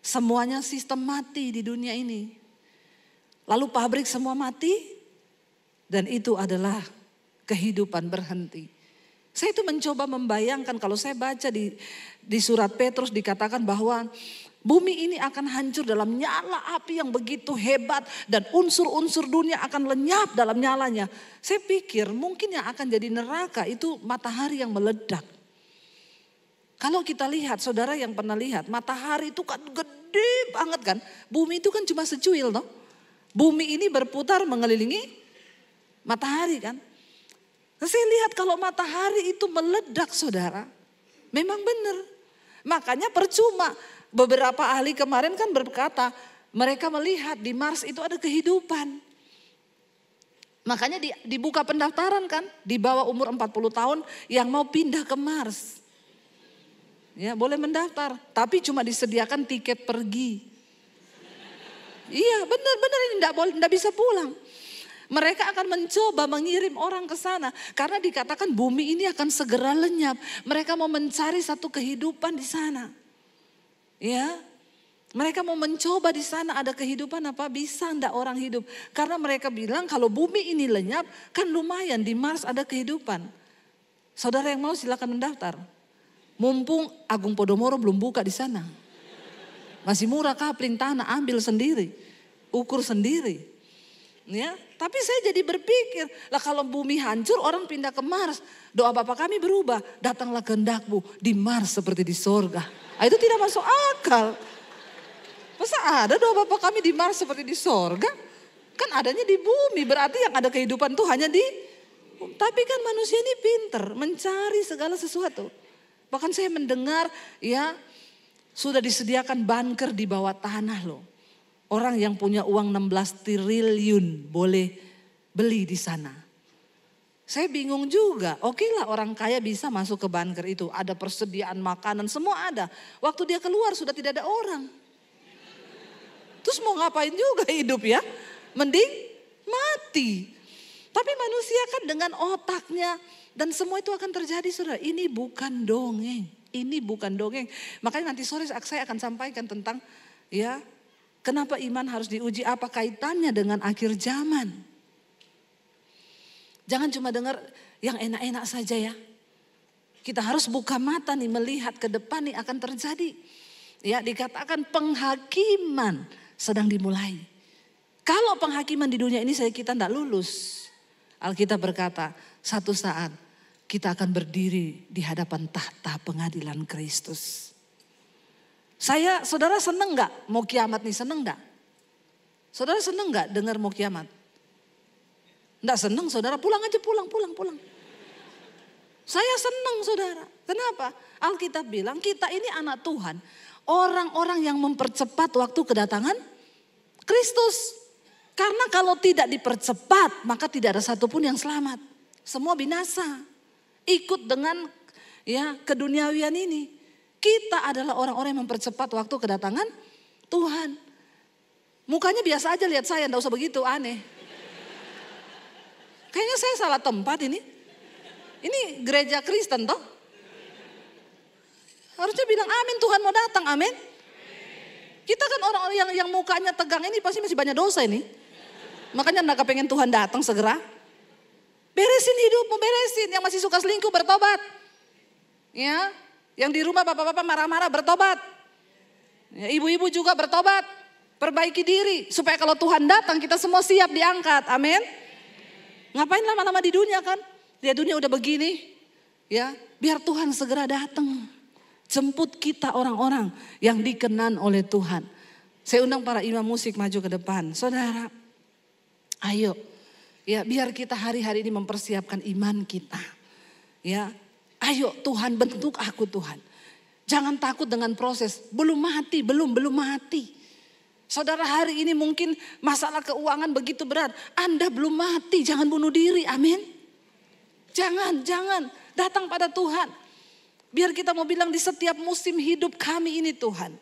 Semuanya sistem mati di dunia ini. Lalu pabrik semua mati. Dan itu adalah kehidupan berhenti. Saya itu mencoba membayangkan kalau saya baca di surat Petrus dikatakan bahwa bumi ini akan hancur dalam nyala api yang begitu hebat dan unsur-unsur dunia akan lenyap dalam nyalanya. Saya pikir mungkin yang akan jadi neraka itu matahari yang meledak. Kalau kita lihat, saudara yang pernah lihat, matahari itu kan gede banget kan. Bumi itu kan cuma secuil toh. Bumi ini berputar mengelilingi matahari kan. Saya lihat kalau matahari itu meledak saudara, memang benar. Makanya percuma, beberapa ahli kemarin kan berkata, mereka melihat di Mars itu ada kehidupan. Makanya dibuka pendaftaran kan, di bawah umur 40 tahun yang mau pindah ke Mars. Ya boleh mendaftar, tapi cuma disediakan tiket pergi. Iya benar-benar ini enggak bisa pulang. Mereka akan mencoba mengirim orang ke sana. Karena dikatakan bumi ini akan segera lenyap. Mereka mau mencari satu kehidupan di sana. Ya, mereka mau mencoba di sana ada kehidupan apa? Bisa enggak orang hidup? Karena mereka bilang kalau bumi ini lenyap kan lumayan di Mars ada kehidupan. Saudara yang mau silakan mendaftar. Mumpung Agung Podomoro belum buka di sana. Masih murah kapling tanah, ambil sendiri. Ukur sendiri. Ya, tapi saya jadi berpikir, lah kalau bumi hancur orang pindah ke Mars, doa Bapa kami berubah, datanglah kehendak-Mu di Mars seperti di sorga. Itu tidak masuk akal. Masa ada doa Bapa kami di Mars seperti di sorga? Kan adanya di bumi, berarti yang ada kehidupan tuh hanya di. Tapi kan manusia ini pinter, mencari segala sesuatu. Bahkan saya mendengar ya sudah disediakan bunker di bawah tanah loh. Orang yang punya uang 16 triliun boleh beli di sana. Saya bingung juga, oke lah orang kaya bisa masuk ke bunker itu. Ada persediaan makanan, semua ada. Waktu dia keluar sudah tidak ada orang. Terus mau ngapain juga hidup ya? Mending mati. Tapi manusia kan dengan otaknya dan semua itu akan terjadi saudara. Ini bukan dongeng, ini bukan dongeng. Makanya nanti sore saya akan sampaikan tentang ya. Kenapa iman harus diuji? Apa kaitannya dengan akhir zaman? Jangan cuma dengar yang enak-enak saja ya. Kita harus buka mata nih melihat ke depan nih akan terjadi. Ya dikatakan penghakiman sedang dimulai. Kalau penghakiman di dunia ini kita tidak lulus. Alkitab berkata satu saat kita akan berdiri di hadapan tahta pengadilan Kristus. Saudara seneng gak mau kiamat nih, seneng gak? Saudara seneng gak dengar mau kiamat? Nggak seneng saudara, pulang aja pulang. Saya seneng saudara, kenapa? Alkitab bilang kita ini anak Tuhan. Orang-orang yang mempercepat waktu kedatangan Kristus. Karena kalau tidak dipercepat, maka tidak ada satupun yang selamat. Semua binasa. Ikut dengan keduniawian ini. Kita adalah orang-orang yang mempercepat waktu kedatangan Tuhan. Mukanya biasa aja, lihat saya, enggak usah begitu, aneh. Kayaknya saya salah tempat ini. Ini gereja Kristen toh? Harusnya bilang amin, Tuhan mau datang, amin. Kita kan orang-orang yang mukanya tegang ini pasti masih banyak dosa ini. Makanya enggak kepengen Tuhan datang segera. Beresin hidupmu, beresin. Yang masih suka selingkuh bertobat. Ya, yang di rumah bapak-bapak marah-marah bertobat. Ya, ibu-ibu juga bertobat. Perbaiki diri supaya kalau Tuhan datang kita semua siap diangkat. Amin. Ngapain lama-lama di dunia kan? Di dunia udah begini. Ya, biar Tuhan segera datang. Jemput kita orang-orang yang dikenan oleh Tuhan. Saya undang para imam musik maju ke depan. Saudara, ayo, ya biar kita hari-hari ini mempersiapkan iman kita. Ya, ayo Tuhan bentuk aku Tuhan. Jangan takut dengan proses, belum mati. Saudara hari ini mungkin masalah keuangan begitu berat. Anda belum mati, jangan bunuh diri, amin. Jangan, datang pada Tuhan. Biar kita mau bilang di setiap musim hidup kami ini Tuhan.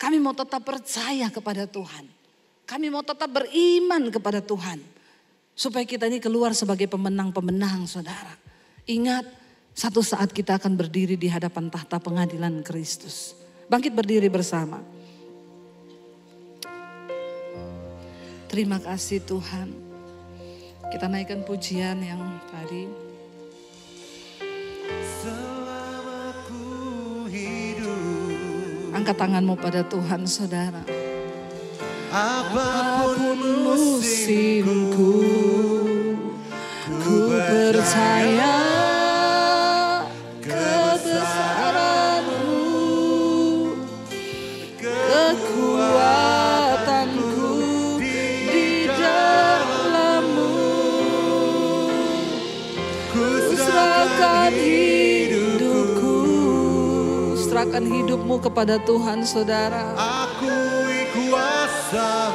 Kami mau tetap percaya kepada Tuhan. Kami mau tetap beriman kepada Tuhan. Supaya kita ini keluar sebagai pemenang-pemenang saudara. Ingat, satu saat kita akan berdiri di hadapan tahta pengadilan Kristus. Bangkit berdiri bersama. Terima kasih Tuhan. Kita naikkan pujian yang tadi. Angkat tanganmu pada Tuhan saudara. Apapun musimku, ku percaya kebesaran-Mu, kekuatan-Ku di dalam-Mu. Ku serahkan hidupku, serahkan hidupmu kepada Tuhan saudara.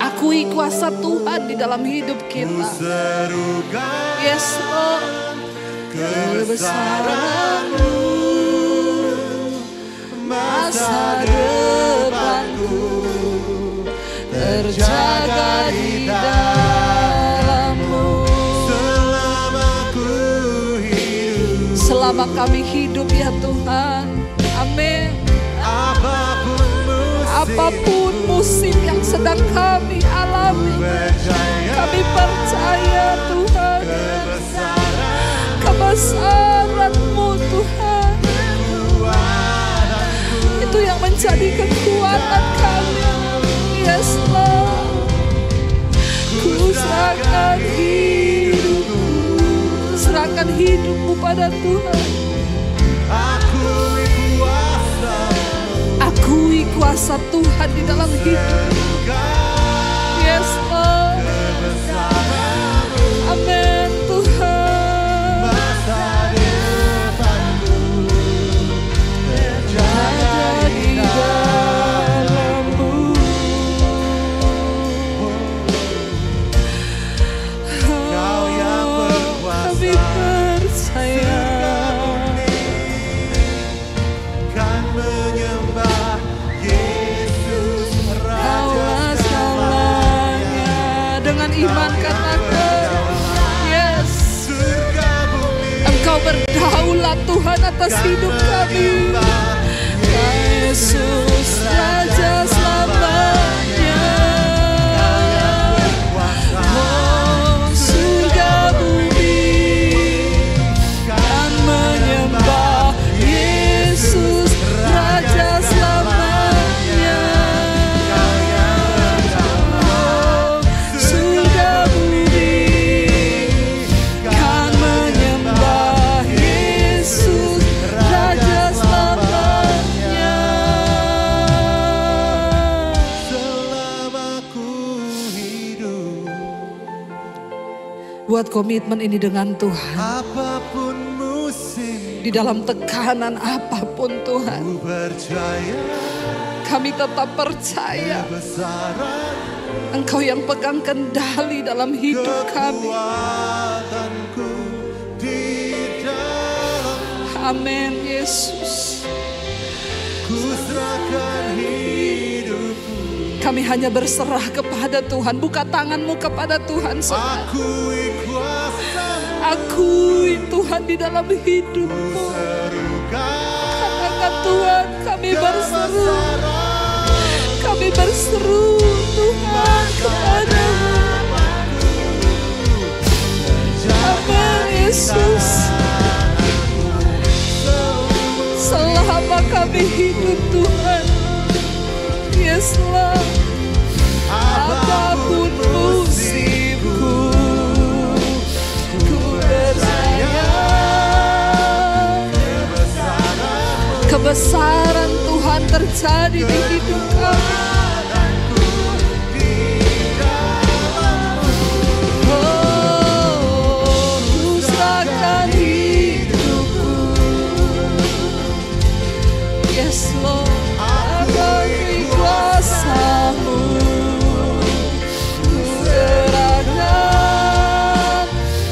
Akui kuasa Tuhan di dalam hidup kita. Yes Lord. Kebesaran-Mu, masa depanku terjaga di dalam-Mu. Selama kami hidup ya Tuhan. Amin. Apapun musim yang sedang kami alami, kami percaya Tuhan, kebesaran-Mu Tuhan, itu yang menjadi kekuatan kami. Yes Lord, ku serahkan hidupku, serahkan hidupmu pada Tuhan. Akui kuasa Tuhan di dalam hidup. Yes Lord. Amin Tuhan. Terjaga di dalam-Mu. Kau yang berkuasa. Kami percaya. Iman katakan, yes, Engkau berdaulat Tuhan atas hidup kami. Yesus Raja selamanya. Oh, surga bumi kan menyembah Yesus Raja selamanya. Buat komitmen ini dengan Tuhan. Apapun musim, di dalam tekanan apapun Tuhan, ku percaya kami tetap percaya kebesaran Engkau yang pegang kendali dalam hidup kami. Kekuatanku di dalam Amin Yesus. ku serahkan hidupku. Kami hanya berserah kepada Tuhan. Buka tanganmu kepada Tuhan, saudara. Akui kuasa-Mu, Akui Tuhan di dalam hidupmu. Katakan Tuhan, kami berseru. Kami berseru Tuhan kepada-Mu. Amin Yesus. Selama kami hidup Tuhan, yes Lord, apapun musimku, ku percaya kebesaran Tuhan terjadi di hidup kami. Oh, ku serahkan hidupku, yes Lord, bagi kuasa-Mu. Ku serahkan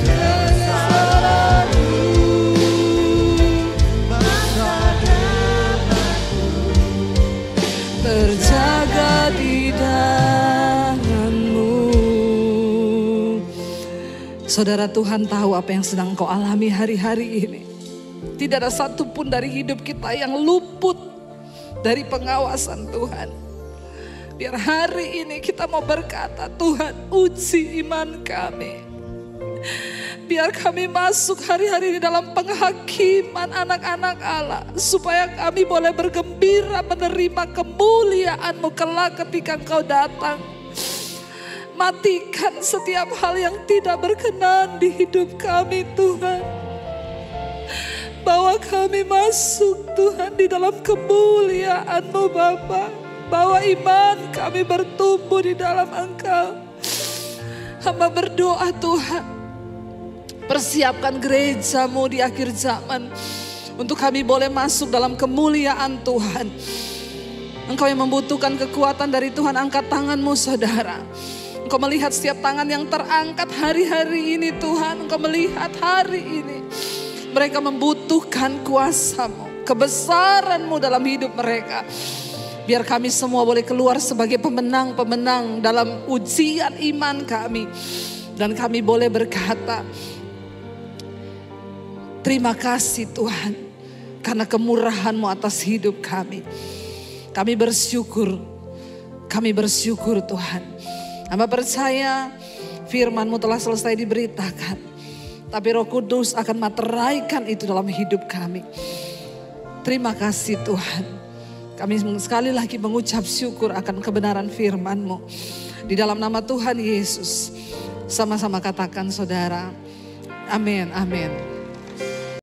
kebesaran-Mu. Terjaga di tangan-Mu. Saudara, Tuhan tahu apa yang sedang kau alami hari-hari ini. Tidak ada satupun dari hidup kita yang luput dari pengawasan Tuhan. Biar hari ini kita mau berkata, Tuhan uji iman kami. Biar kami masuk hari-hari ini dalam penghakiman anak-anak Allah. Supaya kami boleh bergembira menerima kemuliaan-Mu kelak ketika Engkau datang. Matikan setiap hal yang tidak berkenan di hidup kami Tuhan. Bawa kami masuk Tuhan di dalam kemuliaan-Mu Bapa. Bawa iman kami bertumbuh di dalam Engkau. Hamba berdoa Tuhan, persiapkan gereja-Mu di akhir zaman. Untuk kami boleh masuk dalam kemuliaan Tuhan. Engkau yang membutuhkan kekuatan dari Tuhan, angkat tangan-Mu saudara. Engkau melihat setiap tangan yang terangkat hari-hari ini Tuhan. Engkau melihat hari ini mereka membutuhkan kuasa-Mu, kebesaran-Mu dalam hidup mereka. Biar kami semua boleh keluar sebagai pemenang-pemenang dalam ujian iman kami. Dan kami boleh berkata, terima kasih Tuhan, karena kemurahan-Mu atas hidup kami. Kami bersyukur Tuhan. Hamba percaya firman-Mu telah selesai diberitakan. Tapi Roh Kudus akan materaikan itu dalam hidup kami. Terima kasih Tuhan. Kami sekali lagi mengucap syukur akan kebenaran firman-Mu. Di dalam nama Tuhan Yesus. Sama-sama katakan saudara. Amin, amin.